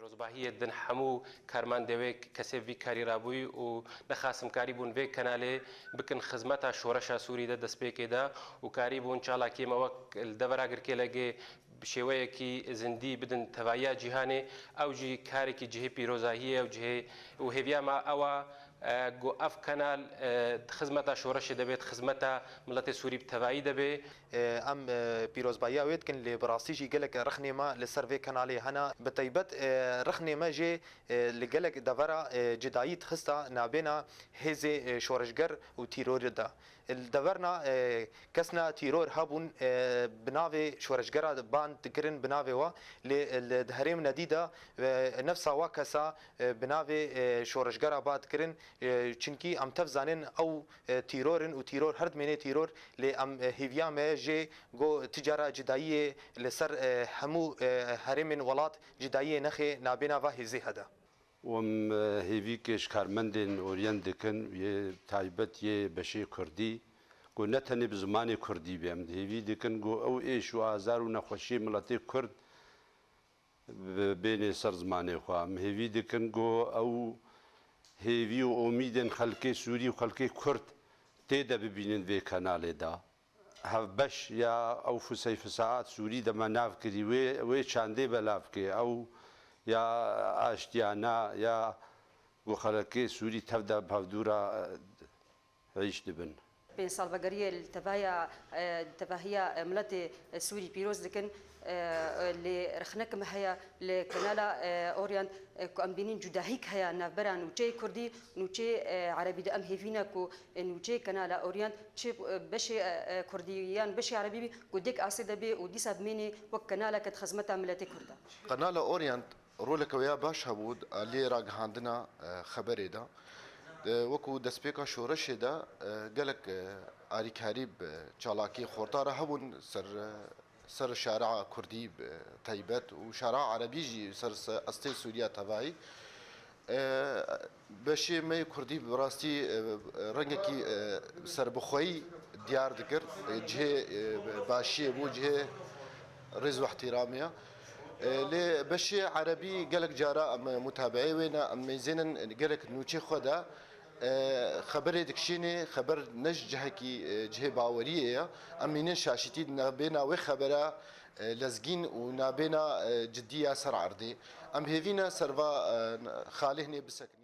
پیرۆزباهیە دن هەموو کارماندەوەیەک کەسێ وی کاری رابووی و نەخاسم کاری بوون وێ کەنالێ بکن خزمەتە شۆڕەشە سووریدە دەستپێکێدا و کاری بوون چاڵاکێمەوە دەڤراگرکێ لەگێ شێوەیەکی زندی بدن تەوایە جیهانێ ئەوجی کارێکی جهێ پیرۆزاهیە و جهێ و هێویامە ئەوە گۆ ئەف کەنال خزمەتە شۆڕەشی دەبێت خزمەتە مڵەتی سووری تەوایی دەبێ ئەم پیرۆزباییە وێتکن لێ بەڕاستیژی گەلێک رەخنێمە لەسەر vê kenalê hena bi taybet rexnême jê li gelek devera cidayî xista nabêna hêzê şoreşger û tîrorê da. Deverna kesna tîror hebûn bi navê şoreşgera ban dikirin bi navê we lê li herêm nedî de nefsa wa kesa bi navê şoreşgera ba dikirin çunkî em tev zanin ew tîrorin û tîror her dimêne tîror lê em hêviya me jê got ticara cidayiyê li ser hemû herêmên welat cidayiyê nexê nabêna va hêzê hede. وم هیویکش کارمندین اورین دکن یه تایبت یه بشی کردی گو نتنی به زمان کردی بیم هیوی دکن گو او ایش و آزار و نخوشی ملتی کرد بین سر زمان خوام هیوی دکن گو او هیوی و امیدن خلقی سوری و خلقی کرد تیدا ببینن وی کانال دا هف بش یا او فسیف ساعت سوری دما ناف کری وی چانده بلاف که او یا ئاشتیانە یا بۆ خەڵکی سووری تەفدا پاودورە عیش دەبن. بين سالفاغارية التفاهية ملت سوري بيروز لكن اللي رخناكم هيا لكنالا اورينت ام بينين جداهيك هيا نافبران وشي كردي نوشي عربي دام هيفينا كو نوشي كنالا اورينت شي بشي كرديان بشي عربي قديك اسيد بي وديسا بميني وكنالا كت خزمتها ملتي كردا قنالا اورينت رولك ويا باش هبود اللي راغهاندنا خبري دا وەکو دەستپێکە شۆڕەشێدا گەلک ئاریکاری چاڵاکی خۆرتارە هەبوون سەر شارع کوردی تایبەت و شارع عەرەبیژی سەر ئەستەی سووریا تەڤایی بەشێ مەی کوردی بەڕاستی ڕەنگێکی سەربەخۆیی دیار دەکرد جهێ باشیە بوو جهێ ڕێز و احتیرامیە لێ بەشێ عەرەبی گەلک جارە ئەم متابعەی وێنە ئەم مەیزێنن گەلک نوچێ خۆدا خبرێ دکشینێ خبر نەش جهەکی جهێ باوەریەیە ئەمینە شاشیتی نابێنا وێ خەبەرە لەزگین و نابێنا جدیە سەر عەردێ ئەم هێڤینە سەرڤا خالێ هەنێ بسەکنی